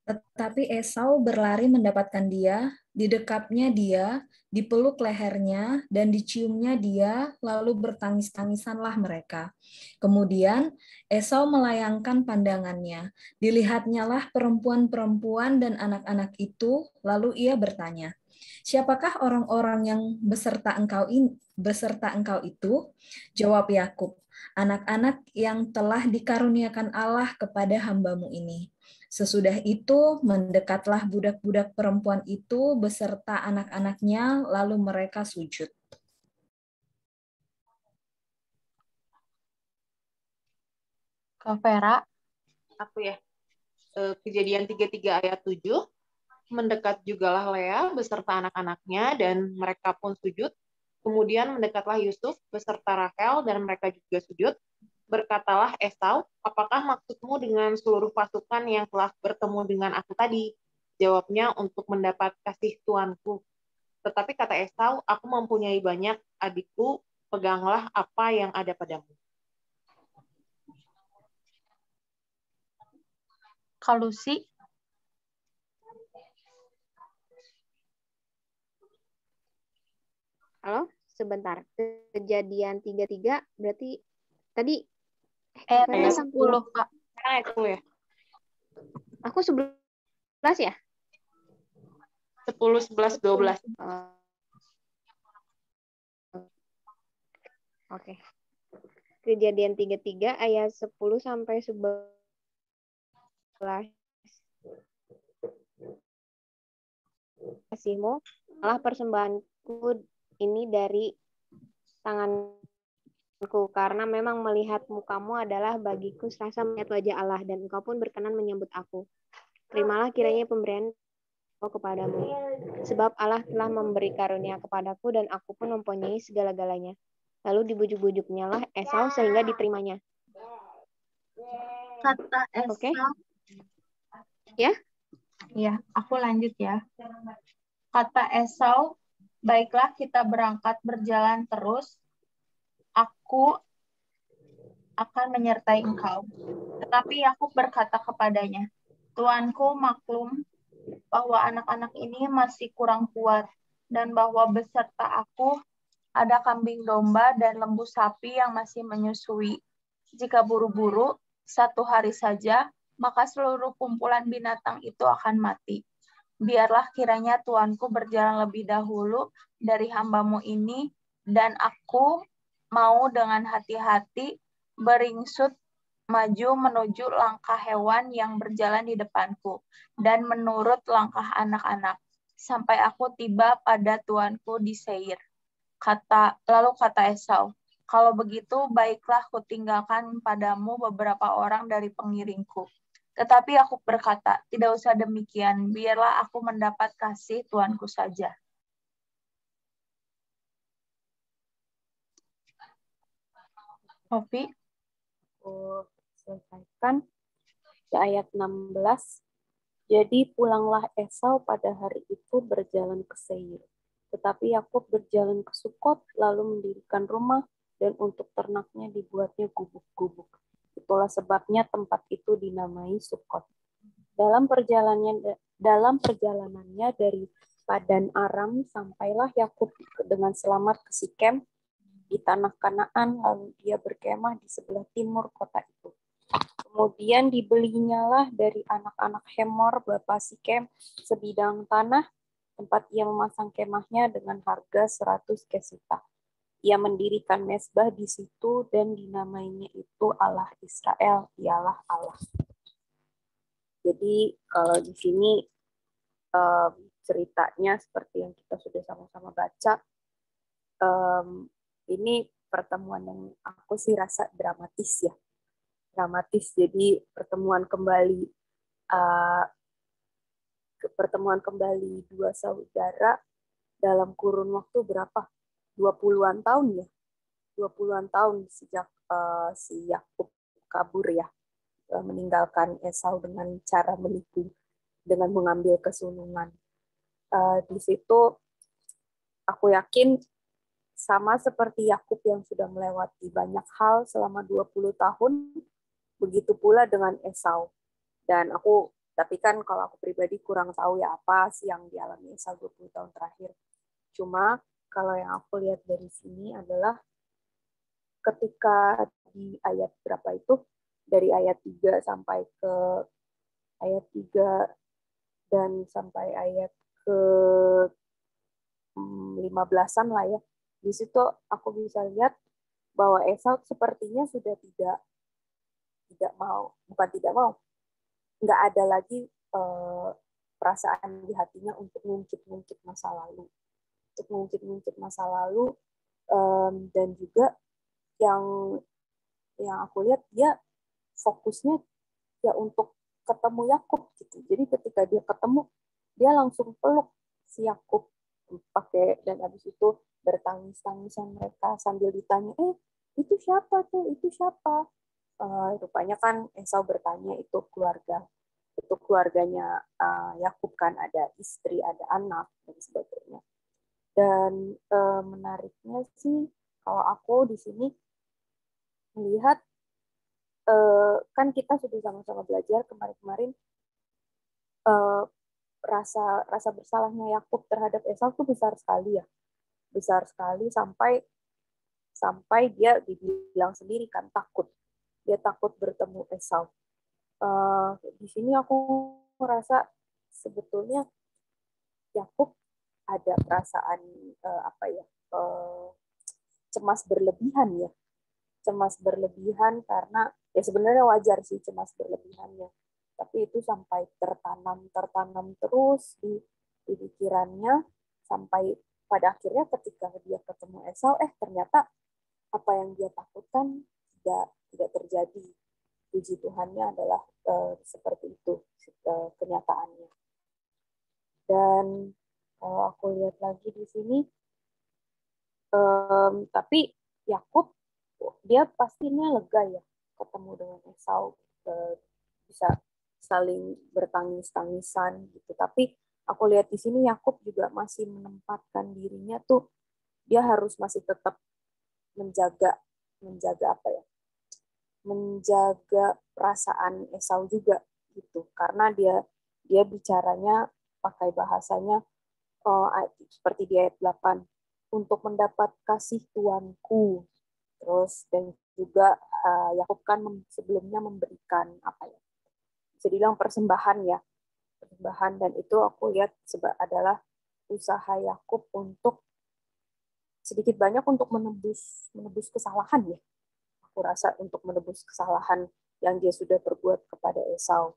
Tetapi Esau berlari mendapatkan dia, didekapnya dia, dipeluk lehernya, dan diciumnya dia, lalu bertangis-tangisanlah mereka. Kemudian Esau melayangkan pandangannya, dilihatnyalah perempuan-perempuan dan anak-anak itu, lalu ia bertanya, "Siapakah orang-orang yang beserta engkau itu?" Jawab Yakub, "Anak-anak yang telah dikaruniakan Allah kepada hambamu ini." Sesudah itu, mendekatlah budak-budak perempuan itu beserta anak-anaknya, lalu mereka sujud. Kak Vera, Aku ya. Kejadian 33 ayat 7. Mendekat jugalah Lea beserta anak-anaknya dan mereka pun sujud. Kemudian mendekatlah Yusuf beserta Rahel dan mereka juga sujud. Berkatalah Esau, apakah maksudmu dengan seluruh pasukan yang telah bertemu dengan aku tadi? Jawabnya, untuk mendapat kasih tuanku. Tetapi kata Esau, aku mempunyai banyak adikku, peganglah apa yang ada padamu. Kak Lucy, Halo, sebentar. Kejadian 33 berarti tadi ayat 10, Kak. Ayat 10 ya? aku 11 ya? 10, 11, 12. Oke. Kejadian 33 ayat 10 sampai 11. Kasihmu, Allah persembahanku ini dari tanganku, karena memang melihat mukamu adalah bagiku serasa melihat wajah Allah, dan engkau pun berkenan menyambut aku. Terimalah kiranya pemberian kepadamu, sebab Allah telah memberi karunia kepadaku dan aku pun mempunyai segala-galanya. Lalu dibujuk-bujuknya lah Esau sehingga diterimanya. Kata Esau. Oke. Ya? Ya, aku lanjut ya. Kata Esau, baiklah kita berangkat berjalan terus. Aku akan menyertai engkau. Tetapi Yakub berkata kepadanya, Tuanku maklum bahwa anak-anak ini masih kurang kuat, dan bahwa beserta aku ada kambing domba dan lembu sapi yang masih menyusui. Jika buru-buru, 1 hari saja, maka seluruh kumpulan binatang itu akan mati. Biarlah kiranya Tuanku berjalan lebih dahulu dari hambamu ini, dan aku mau dengan hati-hati beringsut maju menuju langkah hewan yang berjalan di depanku, dan menurut langkah anak-anak, sampai aku tiba pada tuanku di Seir. Lalu kata Esau, kalau begitu baiklah kutinggalkan padamu beberapa orang dari pengiringku. Tetapi aku berkata, tidak usah demikian, biarlah aku mendapat kasih tuanku saja. Ovi? Aku selesaikan di ayat 16. Jadi pulanglah Esau pada hari itu berjalan ke Seir. Tetapi Yakub berjalan ke Sukot, lalu mendirikan rumah, dan untuk ternaknya dibuatnya gubuk-gubuk. Itulah sebabnya tempat itu dinamai Sukot. Dalam perjalanannya dari Padan Aram, sampailah Yakub dengan selamat ke Sikem di tanah Kanaan, lalu dia berkemah di sebelah timur kota itu. Kemudian dibelinyalah dari anak-anak Hemor bapa Sikem sebidang tanah, tempat ia memasang kemahnya dengan harga 100 kesita. Ia mendirikan mezbah di situ dan dinamainya itu Allah Israel, ialah Allah. Jadi kalau di sini ceritanya seperti yang kita sudah sama-sama baca, ini pertemuan yang aku sih rasa dramatis ya. Dramatis, jadi pertemuan kembali dua saudara dalam kurun waktu berapa? 20-an tahun ya. 20-an tahun sejak si Yakub kabur ya. Meninggalkan Esau dengan cara menipu, dengan mengambil kesulungan. Di situ aku yakin sama seperti Yakub yang sudah melewati banyak hal selama 20 tahun, begitu pula dengan Esau. Dan aku Tapi kan kalau aku pribadi kurang tahu ya apa sih yang dialami Esau 20 tahun terakhir. Cuma kalau yang aku lihat dari sini adalah ketika di ayat berapa itu, dari ayat 3 sampai ke ayat 3 dan sampai ayat ke 15-an lah ya. Di situ aku bisa lihat bahwa Esau sepertinya sudah tidak mau, bukan tidak mau, nggak ada lagi perasaan di hatinya untuk ngungkit-ngungkit masa lalu. Untuk ngungkit-ngungkit masa lalu, dan juga yang aku lihat dia fokusnya ya untuk ketemu Yakub gitu. Jadi ketika dia ketemu, dia langsung peluk si Yakub pakai, dan habis itu bertangis-tangisan mereka sambil ditanya, itu siapa tuh, itu siapa? Rupanya kan Esau bertanya itu keluarganya Yakub kan, ada istri, ada anak dan sebagainya. Dan menariknya sih kalau aku di sini melihat, kan kita sudah sama-sama belajar kemarin-kemarin, rasa bersalahnya Yakub terhadap Esau itu besar sekali ya, besar sekali sampai dia dibilang sendiri kan dia takut bertemu Esau. Di sini aku merasa sebetulnya Yakub ada perasaan cemas berlebihan karena ya sebenarnya wajar sih cemas berlebihannya, tapi itu sampai tertanam terus di pikirannya sampai pada akhirnya ketika dia ketemu Esau, ternyata apa yang dia takutkan tidak terjadi. Puji Tuhannya adalah seperti itu kenyataannya. Dan kalau aku lihat lagi di sini, tapi Yakub dia pastinya lega ya ketemu dengan Esau, bisa saling bertangis-tangisan gitu. Tapi aku lihat di sini Yakub juga masih menempatkan dirinya tuh, dia harus masih tetap menjaga menjaga perasaan Esau juga gitu, karena dia bicaranya pakai bahasanya seperti di ayat 8, untuk mendapat kasih Tuanku. Terus dan juga Yakub kan sebelumnya memberikan bisa dibilang persembahan, dan itu aku lihat adalah usaha Yakub untuk sedikit banyak untuk menebus kesalahan ya. Aku rasa untuk menebus kesalahan yang dia sudah perbuat kepada Esau.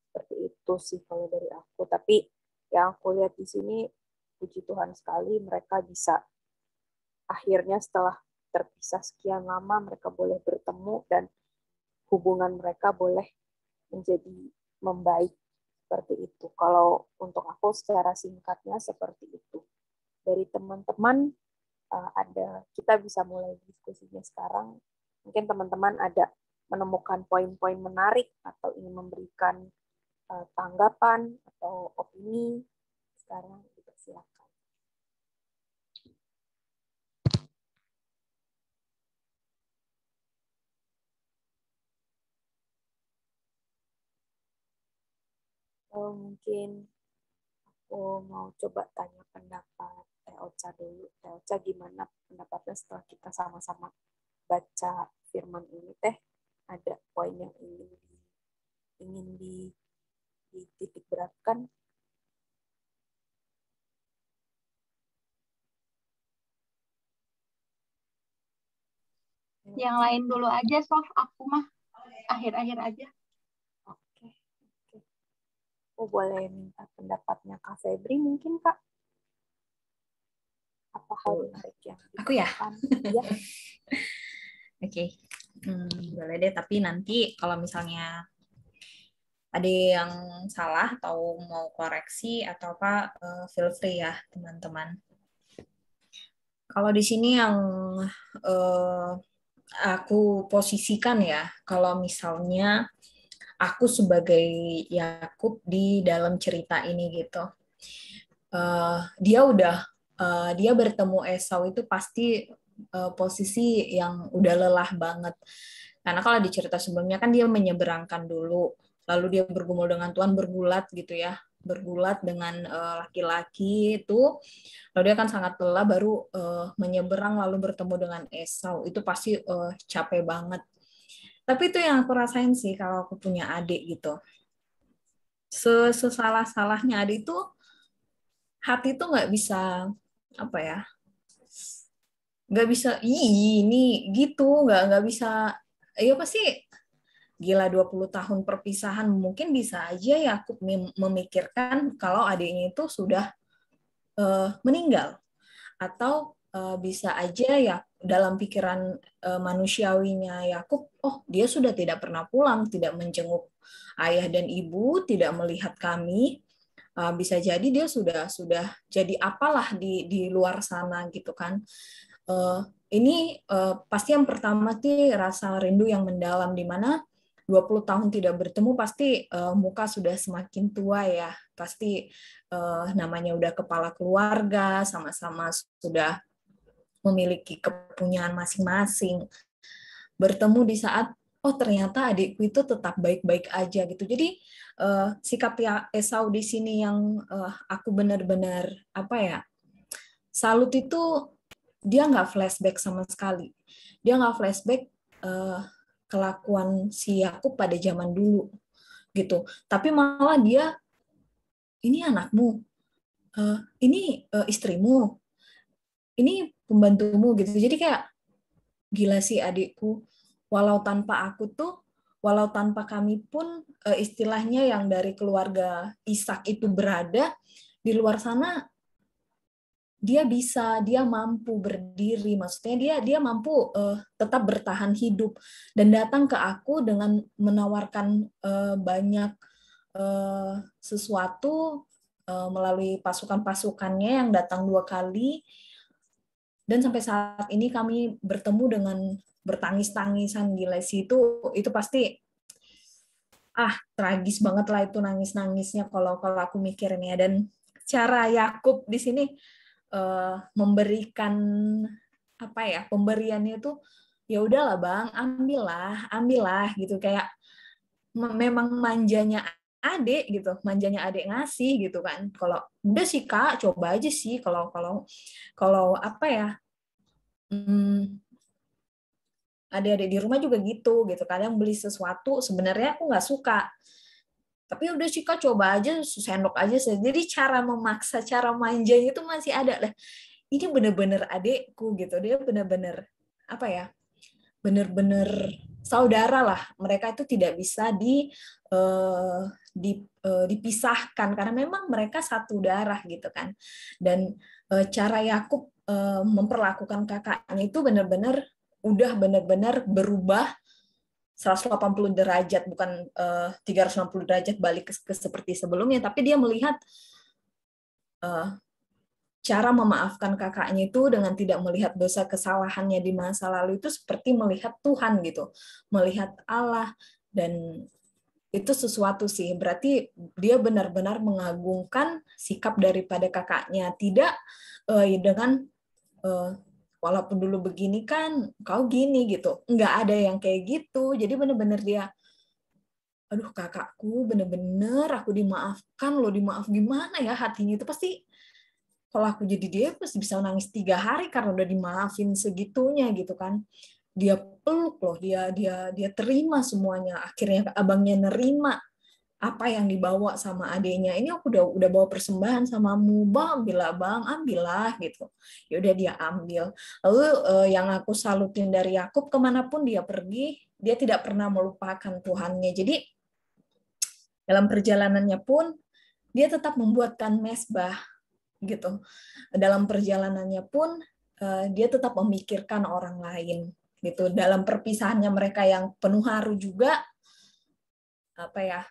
Seperti itu sih kalau dari aku. Tapi yang aku lihat di sini, puji Tuhan sekali mereka bisa akhirnya setelah terpisah sekian lama mereka boleh bertemu dan hubungan mereka boleh menjadi membaik seperti itu. Kalau untuk aku secara singkatnya seperti itu. Dari teman-teman kita bisa mulai diskusinya sekarang. Mungkin teman-teman ada menemukan poin-poin menarik atau ingin memberikan tanggapan atau opini, sekarang dipersilakan. Mungkin aku mau coba tanya pendapat Teh Ocha dulu. Teh Ocha, gimana pendapatnya setelah kita sama-sama baca firman ini? Teh, ada poin yang ingin dititik beratkan? Yang lain dulu aja, Sof. Aku mah akhir-akhir aja. Oke. Aku boleh minta pendapatnya Kak Febri mungkin, Kak? Apa hal menarik yang aku ya? Ya. Oke. Boleh deh, tapi nanti kalau misalnya ada yang salah atau mau koreksi atau apa, feel free ya teman-teman. Kalau di sini yang aku posisikan ya, kalau misalnya aku sebagai Yakub di dalam cerita ini gitu, dia bertemu Esau itu pasti posisi yang udah lelah banget. Karena kalau di cerita sebelumnya kan dia menyeberangkan dulu lalu dia bergumul dengan Tuhan, bergulat gitu ya, bergulat dengan laki-laki itu, lalu dia kan sangat lelah, baru menyeberang lalu bertemu dengan Esau. Itu pasti capek banget. Tapi itu yang aku rasain sih kalau aku punya adik gitu. Sesalah-salahnya adik itu, hati itu nggak bisa apa ya, nggak bisa ini gitu, nggak bisa, ya pasti gila 20 tahun perpisahan, mungkin bisa aja ya aku memikirkan kalau adiknya itu sudah meninggal, atau bisa aja ya dalam pikiran manusiawinya Yakub, oh dia sudah tidak pernah pulang, tidak menjenguk ayah dan ibu, tidak melihat kami. Bisa jadi dia sudah jadi apalah di luar sana gitu kan. Ini pasti yang pertama sih rasa rindu yang mendalam, di mana 20 tahun tidak bertemu pasti muka sudah semakin tua ya. Pasti namanya udah kepala keluarga, sama-sama sudah memiliki kepunyaan masing-masing. Bertemu di saat oh ternyata adikku itu tetap baik-baik aja gitu. Jadi sikap Esau di sini yang aku benar-benar apa ya, salut itu, dia nggak flashback sama sekali. Dia nggak flashback kelakuan si Yakub pada zaman dulu gitu. Tapi malah dia, ini anakmu, ini istrimu, ini pembantumu gitu. Jadi kayak gila sih adikku. Walau tanpa aku tuh, walau tanpa kami pun istilahnya yang dari keluarga Ishak itu berada di luar sana, dia bisa, dia mampu berdiri, maksudnya dia mampu tetap bertahan hidup dan datang ke aku dengan menawarkan banyak sesuatu melalui pasukan-pasukannya yang datang 2 kali, dan sampai saat ini kami bertemu dengan bertangis-tangisan. Gila sih, itu pasti tragis banget lah itu nangis-nangisnya kalau aku mikirnya. Dan cara Yakub di sini memberikan apa ya, pemberiannya itu ya udahlah bang, ambillah gitu, kayak memang manjanya adik gitu, manjanya adik ngasih gitu kan. Kalau udah sih kak, coba aja sih, kalau apa ya, adik-adik di rumah juga gitu, kadang beli sesuatu sebenarnya aku nggak suka, tapi udah sih kak coba aja, sendok aja. Jadi cara memaksa, cara manjanya itu masih ada lah. Ini bener-bener adekku gitu, dia bener-bener apa ya, bener-bener saudara lah. Mereka itu tidak bisa dipisahkan karena memang mereka satu darah gitu kan. Dan cara Yakub memperlakukan kakaknya itu bener-bener udah bener-bener berubah 180 derajat, bukan 360 derajat balik ke seperti sebelumnya, tapi dia melihat cara memaafkan kakaknya itu dengan tidak melihat dosa kesalahannya di masa lalu itu seperti melihat Tuhan gitu, melihat Allah. Dan itu sesuatu sih, berarti dia benar-benar mengagungkan sikap daripada kakaknya, tidak dengan walaupun dulu begini kan, kau gini gitu. Nggak ada yang kayak gitu. Jadi bener-bener dia, aduh kakakku bener-bener aku dimaafkan loh, dimaaf gimana ya hatinya itu. Pasti kalau aku jadi dia pasti bisa nangis 3 hari karena udah dimaafin segitunya gitu kan. Dia peluk loh, dia terima semuanya. Akhirnya abangnya nerima apa yang dibawa sama adiknya. Ini aku udah bawa persembahan samamu, bang, ambillah gitu. Ya udah dia ambil. Lalu yang aku salutin dari Yakub, kemanapun dia pergi, dia tidak pernah melupakan Tuhannya. Jadi dalam perjalanannya pun dia tetap membuatkan mezbah gitu. Dalam perjalanannya pun dia tetap memikirkan orang lain gitu. Dalam perpisahannya mereka yang penuh haru juga, apa ya,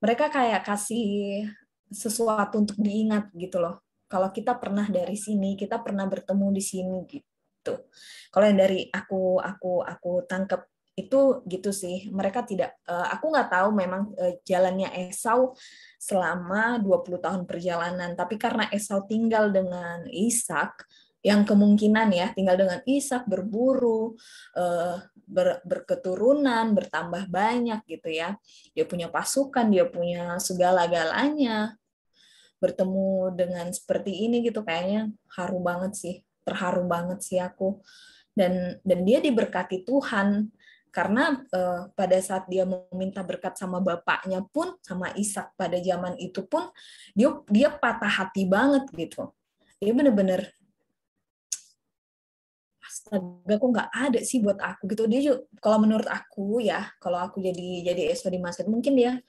mereka kayak kasih sesuatu untuk diingat gitu loh. Kalau kita pernah dari sini, kita pernah bertemu di sini gitu. Kalau yang dari aku tangkap itu gitu sih. Mereka tidak, aku nggak tahu memang jalannya Esau selama 20 tahun perjalanan, tapi karena Esau tinggal dengan Ishak, yang kemungkinan ya tinggal dengan Ishak berburu, berketurunan, bertambah banyak gitu ya. Dia punya pasukan, dia punya segala-galanya. Bertemu dengan seperti ini gitu kayaknya haru banget sih, terharu banget sih aku. Dan dia diberkati Tuhan karena pada saat dia meminta berkat sama bapaknya pun, sama Ishak pada zaman itu pun dia patah hati banget gitu. Dia benar-benar astaga kok nggak ada sih buat aku gitu. Dia juga, kalau menurut aku ya, kalau aku jadi Esau di masa itu, mungkin dia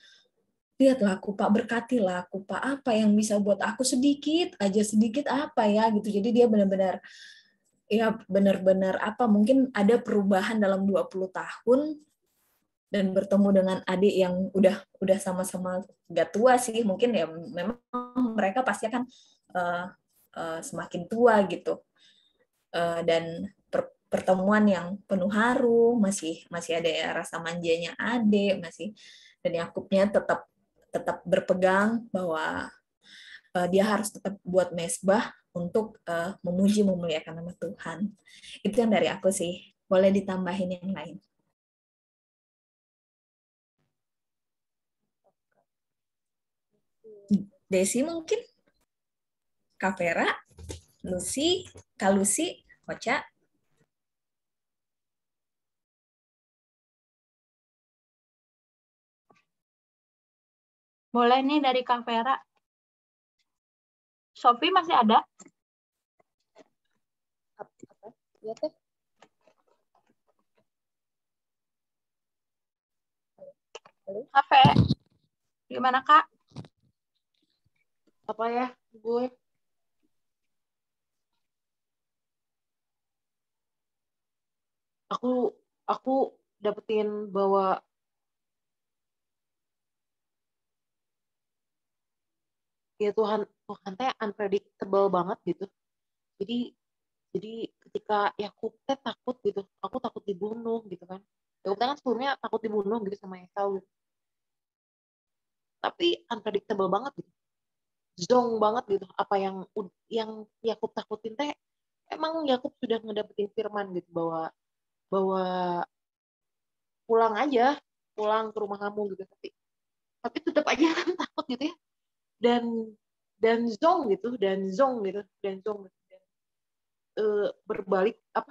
lihatlah aku Pak, berkatilah aku Pak, apa yang bisa buat aku sedikit aja, sedikit apa ya gitu. Jadi dia benar-benar ya benar-benar apa, mungkin ada perubahan dalam 20 tahun dan bertemu dengan adik yang udah sama-sama gak tua sih, mungkin ya memang mereka pasti akan semakin tua gitu. Dan pertemuan yang penuh haru, masih ada ya rasa manjanya adik, masih, dan Yakubnya tetap berpegang bahwa dia harus tetap buat mesbah untuk memuji memuliakan nama Tuhan. Itu yang dari aku sih. Boleh ditambahin yang lain. Desi mungkin? Kak Vera? Lucy? Kak Lucy? Ocha? Boleh nih dari Kak Vera. Sophie masih ada? Ya, Teh. Kak gimana Kak? Apa ya, gue? Aku dapetin bahwa ya Tuhan teh unpredictable banget gitu. Jadi ketika Yakub teh takut gitu, aku takut dibunuh gitu kan. Yakub teh kan sebelumnya takut dibunuh gitu sama Esau gitu. Tapi unpredictable banget gitu. Zong banget gitu. Apa yang Yakub takutin teh, emang Yakub sudah ngedapetin firman gitu bahwa pulang aja, pulang ke rumah kamu gitu. Tapi tetap aja kan takut gitu ya. Dan zong gitu.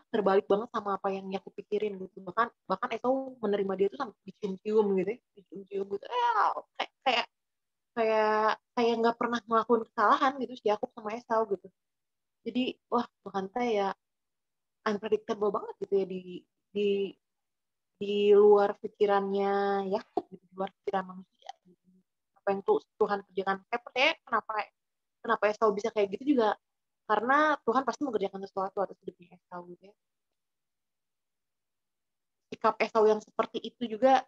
Terbalik banget sama apa yang aku pikirin gitu. Bahkan Esau menerima dia tuh sampai dicium-cium gitu ya, dicium-cium gitu, kayak kayak kayak nggak pernah ngelakuin kesalahan gitu si Yakub sama Esau gitu. Jadi wah, Tuhan teh ya unpredictable banget gitu ya, di di luar pikirannya Yakub gitu, di luar pikiran manusia gitu. Apa yang Tuhan kerjakan, saya percaya kenapa Esau bisa kayak gitu juga karena Tuhan pasti mengerjakan sesuatu atas hidupnya Esau gitu ya. Sikap Esau yang seperti itu juga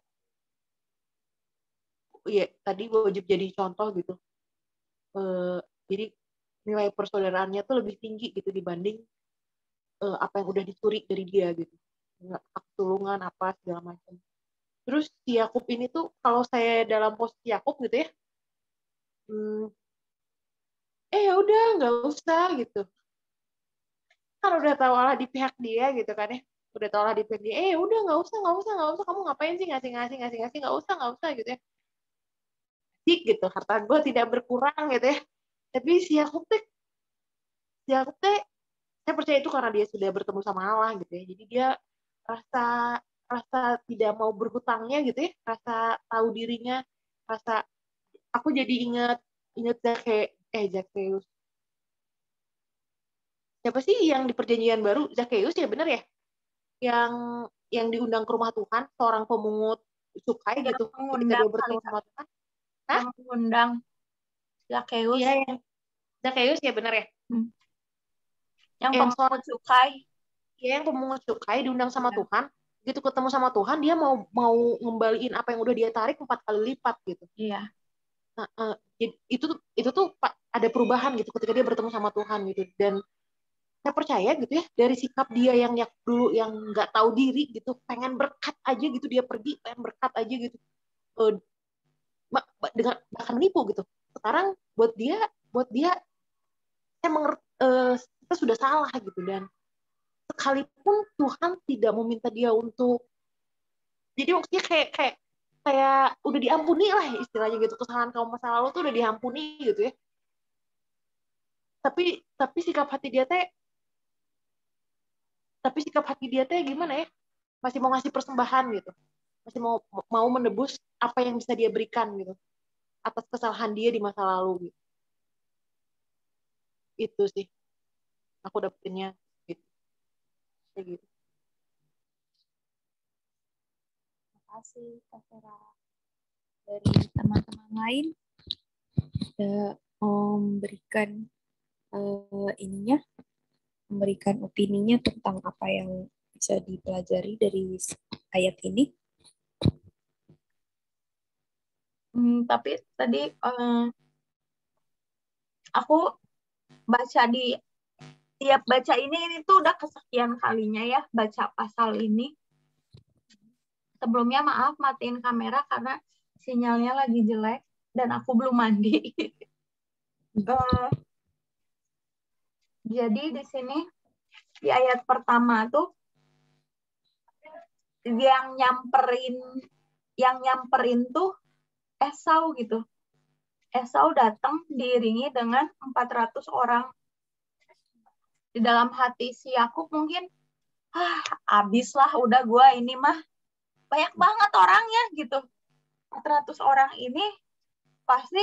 ya tadi wajib jadi contoh gitu. Jadi nilai persaudaraannya tuh lebih tinggi gitu dibanding apa yang udah dicuri dari dia gitu, tulungan apa segala macam. Terus si Yakub ini tuh kalau saya dalam posisi Yakub gitu ya, ya udah nggak usah gitu, kan udah tahu Allah di pihak dia gitu kan ya, udah tahu Allah di pihak dia, udah nggak usah, kamu ngapain sih ngasih nggak usah gitu ya, gitu, harta gue tidak berkurang gitu ya. Tapi si Yakub teh saya percaya itu karena dia sudah bertemu sama Allah gitu ya, jadi dia rasa rasa tidak mau berhutangnya gitu ya, rasa tahu dirinya, rasa aku jadi ingat Zakheus, siapa sih yang di perjanjian baru, Zakheus ya benar ya, yang diundang ke rumah Tuhan, seorang pemungut cukai gitu, ketika dia bertemu sama Tuhan. Yang mengundang Zakheus. Iya, yang Zakheus ya benar ya. Yang pemungut cukai. Iya, yang pemungut cukai diundang sama Tuhan, gitu ketemu sama Tuhan, dia mau ngembaliin apa yang udah dia tarik 4 kali lipat gitu. Iya. Nah, itu tuh ada perubahan gitu ketika dia bertemu sama Tuhan gitu. Dan saya percaya gitu ya, dari sikap dia yang dulu yang nggak tahu diri gitu, pengen berkat aja gitu, dia pergi pengen berkat aja gitu, dengan bahkan menipu gitu. Sekarang buat dia saya kita sudah salah gitu, dan sekalipun Tuhan tidak meminta dia untuk, jadi maksudnya kayak udah diampuni lah istilahnya gitu, kesalahan kamu masa lalu tuh udah diampuni gitu ya. Tapi sikap hati dia teh gimana ya? Masih mau ngasih persembahan gitu. Masih mau menebus apa yang bisa dia berikan gitu atas kesalahan dia di masa lalu gitu. Itu sih aku dapetinnya gitu. Kayak gitu. Terima kasih Kak Vera. Dari teman-teman lain memberikan memberikan opininya tentang apa yang bisa dipelajari dari ayat ini. Tapi tadi aku baca di tiap baca ini tuh udah kesekian kalinya ya baca pasal ini. Sebelumnya maaf matiin kamera karena sinyalnya lagi jelek dan aku belum mandi. Jadi di sini di ayat pertama tuh yang nyamperin tuh Esau gitu. Esau datang diiringi dengan 400 orang. Di dalam hati si Yakub mungkin abislah udah gua ini mah banyak banget orangnya gitu. 400 orang ini pasti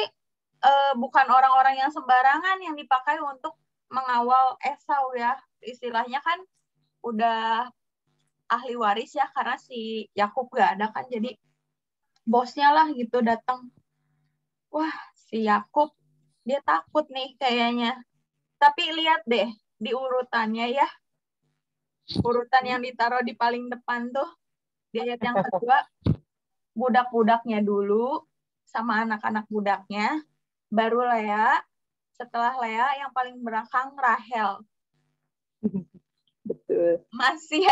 bukan orang-orang yang sembarangan yang dipakai untuk mengawal Esau ya. Istilahnya kan udah ahli waris ya karena si Yakub gak ada kan, jadi bosnya lah gitu datang. Wah, si Yakub dia takut nih kayaknya. Tapi lihat deh di urutannya ya. Urutan yang ditaruh di paling depan tuh di ayat yang kedua, budak-budaknya dulu sama anak-anak budaknya, baru Lea, setelah Lea yang paling belakang Rahel. Betul. Masih